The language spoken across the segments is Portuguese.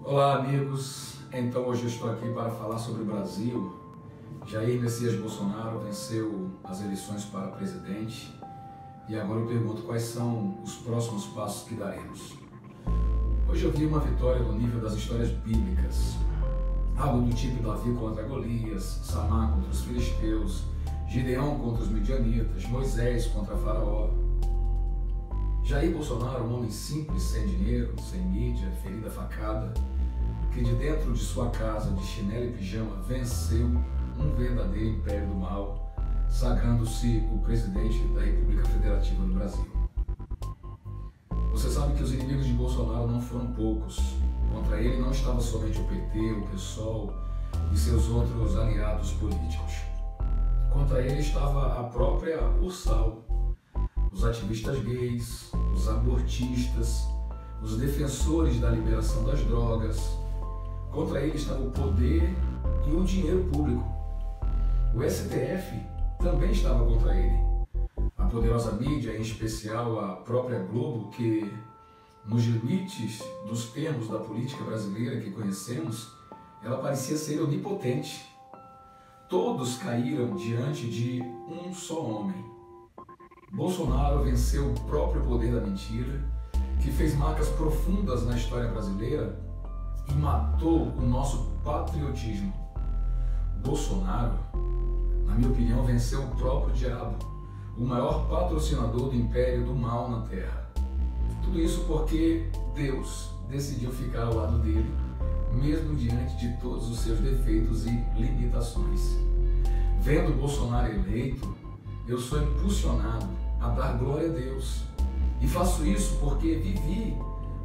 Olá, amigos. Então hoje eu estou aqui para falar sobre o Brasil. Jair Messias Bolsonaro venceu as eleições para presidente e agora eu pergunto quais são os próximos passos que daremos. Hoje eu vi uma vitória no nível das histórias bíblicas, algo do tipo Davi contra Golias, Samar contra os filisteus, Gideão contra os midianitas, Moisés contra Faraó. Jair Bolsonaro, um homem simples, sem dinheiro, sem mídia, ferido a facada, que de dentro de sua casa, de chinelo e pijama, venceu um verdadeiro império do mal, sagrando-se o presidente da República Federativa do Brasil. Você sabe que os inimigos de Bolsonaro não foram poucos. Contra ele não estava somente o PT, o PSOL e seus outros aliados políticos. Contra ele estava a própria Ursal, os ativistas gays, os abortistas, os defensores da liberação das drogas. Contra ele estava o poder e o dinheiro público. O STF também estava contra ele. A poderosa mídia, em especial a própria Globo, que nos limites dos termos da política brasileira que conhecemos, ela parecia ser onipotente. Todos caíram diante de um só homem. Bolsonaro venceu o próprio poder da mentira, que fez marcas profundas na história brasileira e matou o nosso patriotismo. Bolsonaro, na minha opinião, venceu o próprio diabo, o maior patrocinador do império do mal na Terra. Tudo isso porque Deus decidiu ficar ao lado dele, mesmo diante de todos os seus defeitos e limitações. Vendo Bolsonaro eleito, eu sou impulsionado a dar glória a Deus. E faço isso porque vivi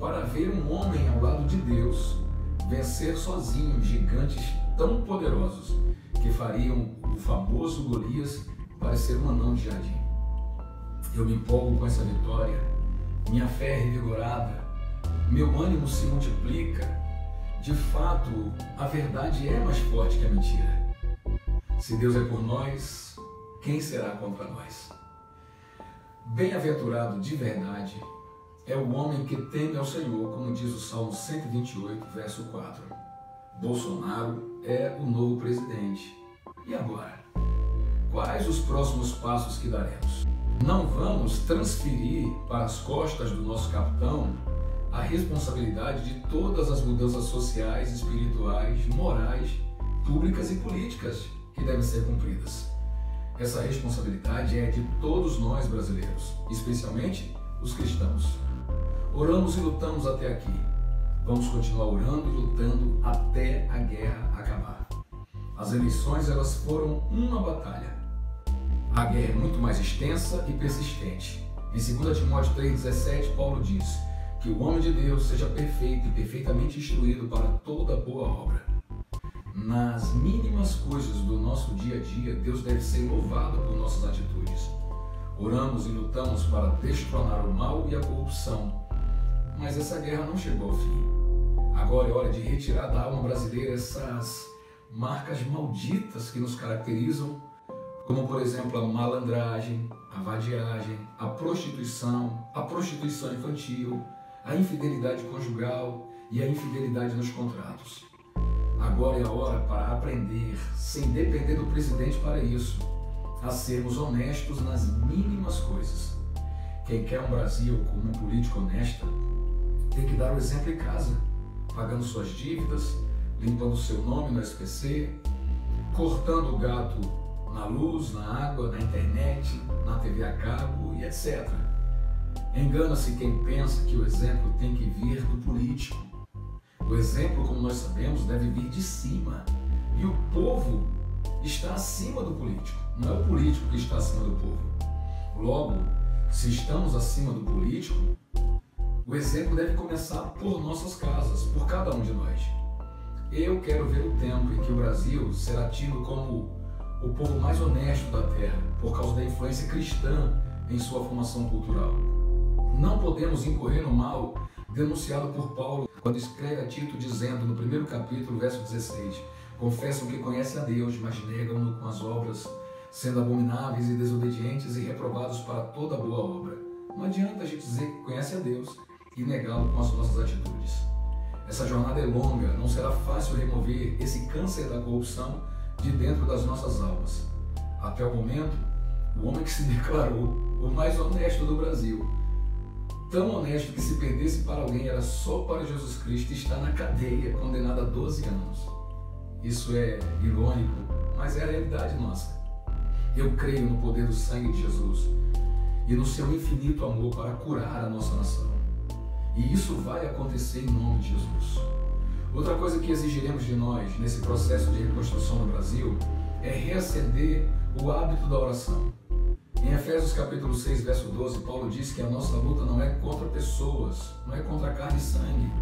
para ver um homem ao lado de Deus vencer sozinho gigantes tão poderosos que fariam o famoso Golias parecer um anão de jardim. Eu me empolgo com essa vitória, minha fé é revigorada, meu ânimo se multiplica. De fato, a verdade é mais forte que a mentira. Se Deus é por nós, quem será contra nós? Bem-aventurado de verdade é o homem que teme ao Senhor, como diz o Salmo 128, verso 4. Bolsonaro é o novo presidente. E agora? Quais os próximos passos que daremos? Não vamos transferir para as costas do nosso capitão a responsabilidade de todas as mudanças sociais, espirituais, morais, públicas e políticas que devem ser cumpridas. Essa responsabilidade é de todos nós brasileiros, especialmente os cristãos. Oramos e lutamos até aqui. Vamos continuar orando e lutando até a guerra acabar. As eleições, elas foram uma batalha. A guerra é muito mais extensa e persistente. Em 2 Timóteo 3,17, Paulo diz que o homem de Deus seja perfeito e perfeitamente instruído para toda boa obra. Nas mínimas coisas do nosso dia a dia, Deus deve ser louvado por nossas atitudes. Oramos e lutamos para destronar o mal e a corrupção, mas essa guerra não chegou ao fim. Agora é hora de retirar da alma brasileira essas marcas malditas que nos caracterizam, como por exemplo a malandragem, a vadiagem, a prostituição infantil, a infidelidade conjugal e a infidelidade nos contratos. Agora é a hora para aprender, sem depender do presidente para isso, a sermos honestos nas mínimas coisas. Quem quer um Brasil com uma política honesta tem que dar o exemplo em casa, pagando suas dívidas, limpando seu nome no SPC, cortando o gato na luz, na água, na internet, na TV a cabo e etc. Engana-se quem pensa que o exemplo tem que vir do político. O exemplo, como nós sabemos, deve vir de cima. E o povo está acima do político. Não é o político que está acima do povo. Logo, se estamos acima do político, o exemplo deve começar por nossas casas, por cada um de nós. Eu quero ver o tempo em que o Brasil será tido como o povo mais honesto da terra, por causa da influência cristã em sua formação cultural. Não podemos incorrer no mal denunciado por Paulo quando escreve a Tito dizendo no 1º capítulo, verso 16: confessam que conhecem a Deus, mas negam-no com as obras, sendo abomináveis e desobedientes e reprovados para toda boa obra. Não adianta a gente dizer que conhece a Deus e negá-lo com as nossas atitudes. É Essa jornada é longa, não será fácil remover esse câncer da corrupção de dentro das nossas almas. Até o momento, o homem que se declarou o mais honesto do Brasil, tão honesto que se perdesse para alguém era só para Jesus Cristo, está na cadeia, condenado a 12 anos. Isso é irônico, mas é a realidade nossa. Eu creio no poder do sangue de Jesus e no seu infinito amor para curar a nossa nação. E isso vai acontecer em nome de Jesus. Outra coisa que exigiremos de nós nesse processo de reconstrução no Brasil é reacender o hábito da oração. Em Efésios capítulo 6, verso 12, Paulo diz que a nossa luta não é contra pessoas, não é contra carne e sangue.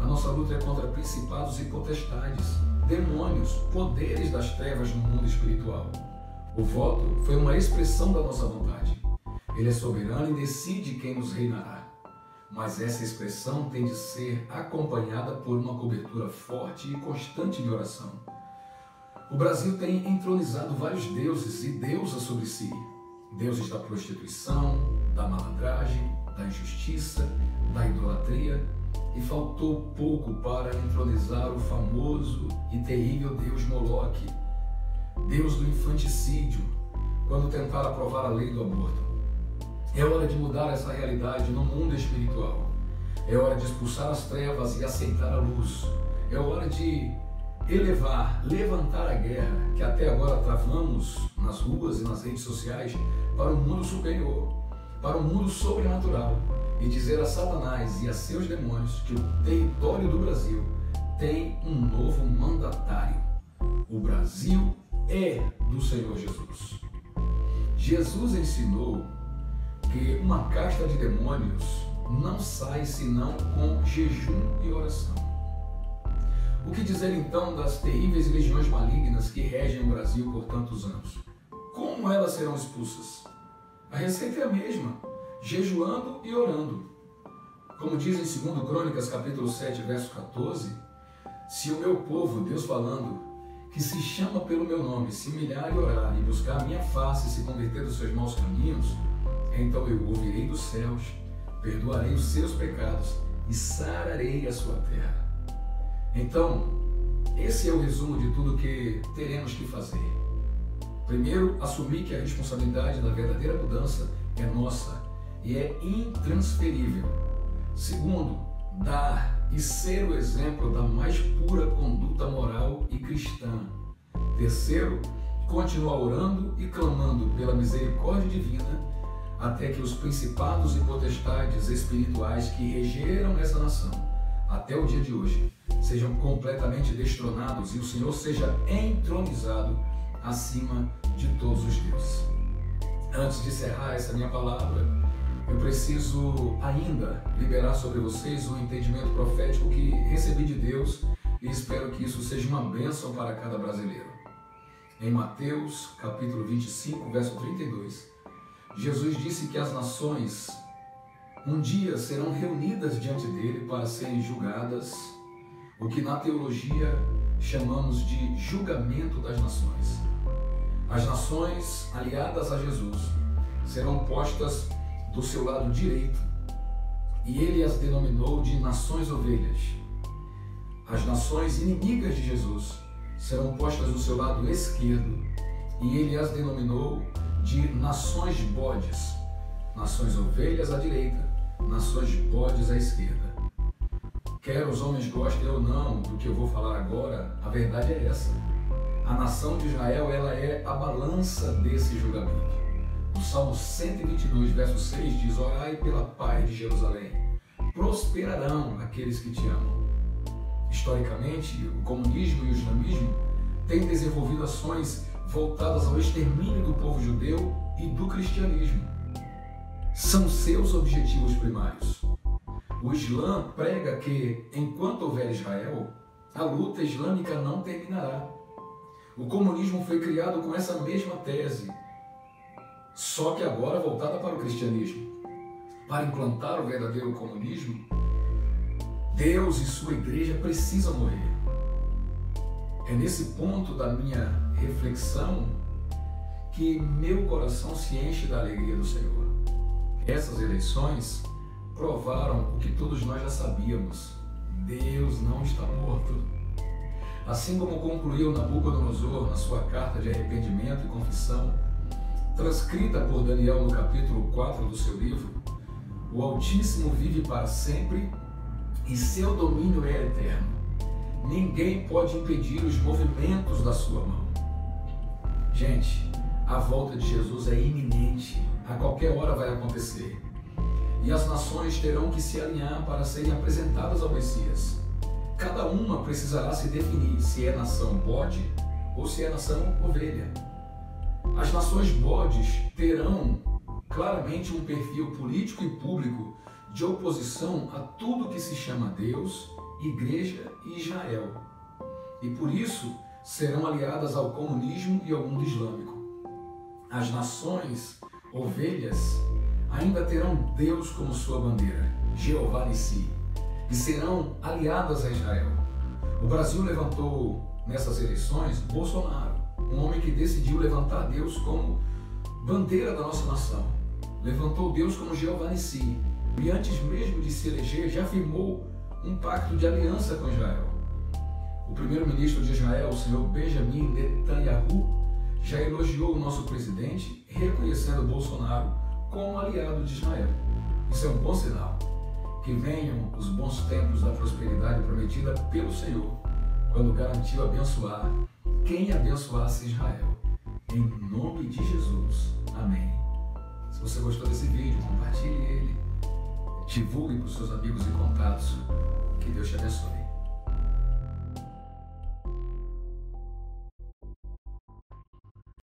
A nossa luta é contra principados e potestades, demônios, poderes das trevas no mundo espiritual. O voto foi uma expressão da nossa vontade. Ele é soberano e decide quem nos reinará. Mas essa expressão tem de ser acompanhada por uma cobertura forte e constante de oração. O Brasil tem entronizado vários deuses e deusas sobre si. Deuses da prostituição, da malandragem, da injustiça, da idolatria, e faltou pouco para entronizar o famoso e terrível Deus Moloque, Deus do infanticídio, quando tentar aprovar a lei do aborto. É hora de mudar essa realidade no mundo espiritual. É hora de expulsar as trevas e aceitar a luz. É hora de levantar a guerra que até agora travamos nas ruas e nas redes sociais para um mundo superior, para um mundo sobrenatural, e dizer a Satanás e a seus demônios que o território do Brasil tem um novo mandatário. O Brasil é do Senhor Jesus. Jesus ensinou que uma casta de demônios não sai senão com jejum e oração. O que dizer então das terríveis legiões malignas que regem o Brasil por tantos anos? Como elas serão expulsas? A receita é a mesma, jejuando e orando. Como diz em 2 Crônicas, capítulo 7, verso 14, se o meu povo, Deus falando, que se chama pelo meu nome, se humilhar e orar e buscar a minha face e se converter dos seus maus caminhos, então eu ouvirei dos céus, perdoarei os seus pecados e sararei a sua terra. Então, esse é o resumo de tudo que teremos que fazer. Primeiro, assumir que a responsabilidade da verdadeira mudança é nossa e é intransferível. Segundo, dar e ser o exemplo da mais pura conduta moral e cristã. Terceiro, continuar orando e clamando pela misericórdia divina até que os principados e potestades espirituais que regeram essa nação até o dia de hoje sejam completamente destronados e o Senhor seja entronizado acima de todos os deuses. Antes de encerrar essa minha palavra, eu preciso ainda liberar sobre vocês o entendimento profético que recebi de Deus e espero que isso seja uma bênção para cada brasileiro. Em Mateus, capítulo 25, verso 32, Jesus disse que as nações um dia serão reunidas diante dele para serem julgadas, o que na teologia chamamos de julgamento das nações. As nações aliadas a Jesus serão postas do seu lado direito e ele as denominou de nações ovelhas. As nações inimigas de Jesus serão postas do seu lado esquerdo e ele as denominou de nações bodes. Nações ovelhas à direita, nações bodes à esquerda. Quer os homens gostem ou não do que eu vou falar agora, a verdade é essa. A nação de Israel, ela é a balança desse julgamento. O Salmo 122, verso 6 diz: orai pela paz de Jerusalém, prosperarão aqueles que te amam. Historicamente, o comunismo e o islamismo têm desenvolvido ações voltadas ao extermínio do povo judeu e do cristianismo. São seus objetivos primários. O Islã prega que, enquanto houver Israel, a luta islâmica não terminará. O comunismo foi criado com essa mesma tese, só que agora voltada para o cristianismo. Para implantar o verdadeiro comunismo, Deus e sua igreja precisam morrer. É nesse ponto da minha reflexão que meu coração se enche da alegria do Senhor. Essas eleições provaram o que todos nós já sabíamos: Deus não está morto. Assim como concluiu Nabucodonosor na sua carta de arrependimento e confissão, transcrita por Daniel no capítulo 4 do seu livro, o Altíssimo vive para sempre e seu domínio é eterno. Ninguém pode impedir os movimentos da sua mão. Gente, a volta de Jesus é iminente, a qualquer hora vai acontecer. E as nações terão que se alinhar para serem apresentadas ao Messias. Cada uma precisará se definir se é nação bode ou se é nação ovelha. As nações bodes terão claramente um perfil político e público de oposição a tudo que se chama Deus, Igreja e Israel. E por isso serão aliadas ao comunismo e ao mundo islâmico. As nações ovelhas ainda terão Deus como sua bandeira, Jeová Nissi, e serão aliadas a Israel. O Brasil levantou nessas eleições Bolsonaro, um homem que decidiu levantar Deus como bandeira da nossa nação. Levantou Deus como Jeová Nissi, e antes mesmo de se eleger já firmou um pacto de aliança com Israel. O primeiro-ministro de Israel, o senhor Benjamin Netanyahu, já elogiou o nosso presidente, reconhecendo Bolsonaro como aliado de Israel. Isso é um bom sinal. Que venham os bons tempos da prosperidade prometida pelo Senhor, quando garantiu abençoar quem abençoasse Israel. Em nome de Jesus. Amém. Se você gostou desse vídeo, compartilhe ele, divulgue para os seus amigos e contatos. Que Deus te abençoe.